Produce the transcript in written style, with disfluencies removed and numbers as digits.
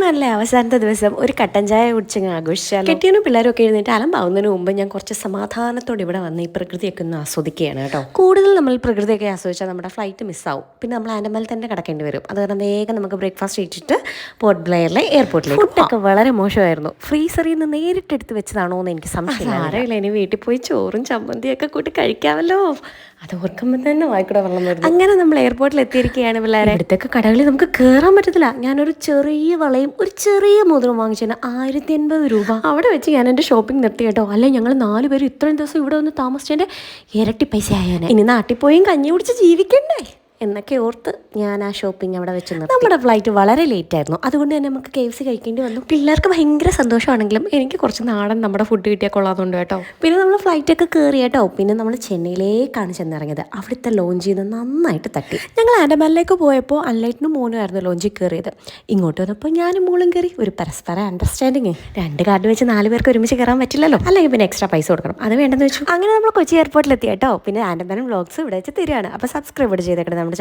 ആൻഡമാനിലെ അവസാനത്തെ ദിവസം ഒരു കട്ടൻ ചായ കുടിച്ചങ്ങ് ആഘോഷിച്ചാൽ കെട്ടിയനും പിള്ളേരും ഒക്കെ എഴുന്നേറ്റ് അലമ്പാവുന്നതിന് മുമ്പ് ഞാൻ കുറച്ച് സമാധാനത്തോടെ ഇവിടെ വന്ന് ഈ പ്രകൃതിയൊക്കെ ഒന്ന് ആസ്വദിക്കുകയാണ് കേട്ടോ. കൂടുതൽ നമ്മൾ പ്രകൃതിയൊക്കെ ആസ്വദിച്ചാൽ നമ്മുടെ ഫ്ലൈറ്റ് മിസ്സാവും. പിന്നെ നമ്മൾ ആൻഡമാനിൽ തന്നെ കിടക്കേണ്ടി വരും. അത് കാരണം വേഗം നമുക്ക് ബ്രേക്ക്ഫാസ്റ്റ് കഴിച്ചിട്ട് പോർട്ട് ബ്ലെയറിലെ എയർപോർട്ടിലേക്ക്. ഫുഡൊക്കെ വളരെ മോശമായിരുന്നു. ഫ്രീസറിൽ നിന്ന് നേരിട്ട് എടുത്ത് വെച്ചതാണോ എന്ന് എനിക്ക് സംശയം. അറിയില്ല, ഇനി വീട്ടിൽ പോയി ചോറും ചമ്മന്തിയൊക്കെ കൂട്ടി കഴിക്കാമല്ലോ. അത് ഓർക്കുമ്പോൾ തന്നെ വായിക്കൂടെ വെള്ളം വരുന്നു. അങ്ങനെ നമ്മൾ എയർപോർട്ടിൽ എത്തിയിരിക്കുകയാണ് പിള്ളേരെ. ഇവിടുത്തൊക്കെ കടകളിൽ നമുക്ക് കയറാൻ പറ്റത്തില്ല. ഞാനൊരു ചെറിയ വളയും ഒരു ചെറിയ മോതിരം വാങ്ങിച്ചതിന് 1080 രൂപ. അവിടെ വെച്ച് ഞാൻ എൻ്റെ ഷോപ്പിംഗ് നിർത്തി കേട്ടോ. അല്ലെ ഞങ്ങൾ 4 പേര് ഇത്രയും ദിവസം ഇവിടെ വന്ന് താമസിച്ചതിൻ്റെ ഇരട്ടി പൈസ ആയാനെ. ഇനി നാട്ടിൽ പോയും കഞ്ഞി കുടിച്ച് ജീവിക്കണ്ടേ എന്നൊക്കെ ഓർത്ത് ഞാൻ ആ ഷോപ്പിംഗ് അവിടെ വെച്ച് നിർത്തി. നമ്മുടെ ഫ്ലൈറ്റ് വളരെ ലേറ്റ് ആയിരുന്നു. അതുകൊണ്ട് തന്നെ നമുക്ക് KFC കഴിക്കേണ്ടി വന്നു. പിള്ളേർക്ക് ഭയങ്കര സന്തോഷമാണെങ്കിലും എനിക്ക് കുറച്ച് നാടൻ നമ്മുടെ ഫുഡ് കിട്ടിയാൽ കൊള്ളാതുണ്ട് കേട്ടോ. പിന്നെ നമ്മൾ ഫ്ലൈറ്റൊക്കെ കയറി കേട്ടോ. പിന്നെ നമ്മൾ ചെന്നൈയിലേക്കാണ് ചെന്നിറങ്ങിയത്. അവിടുത്തെ ലോഞ്ചിൽ നിന്ന് നന്നായിട്ട് തട്ടി. ഞങ്ങൾ ആൻഡമാനിലേക്ക് പോയപ്പോൾ അൺലൈറ്റിനും മോനുമായിരുന്നു ലോഞ്ചിൽ കയറിയത്. ഇങ്ങോട്ട് വന്നപ്പോൾ ഞാനും മോളും കയറി. ഒരു പരസ്പര അണ്ടർസ്റ്റാൻഡിങ്. 2 കാർഡ് വെച്ച് 4 പേർക്ക് ഒരുമിച്ച് കയറാൻ പറ്റില്ലല്ലോ. അല്ലെങ്കിൽ പിന്നെ എക്സ്ട്രാ പൈസ കൊടുക്കണം. അത് വേണ്ടെന്ന് വെച്ചു. അങ്ങനെ നമ്മൾ കൊച്ചി എയർപോർട്ടിലെത്തി കേട്ടോ. പിന്നെ ആൻഡമാൻ വ്ളോഗ്സ് ഇവിടെ വെച്ച് തരികയാണ്. അപ്പോൾ സബ്സ്ക്രൈബ് ചെയ്തേക്കണം നമ്മുടെ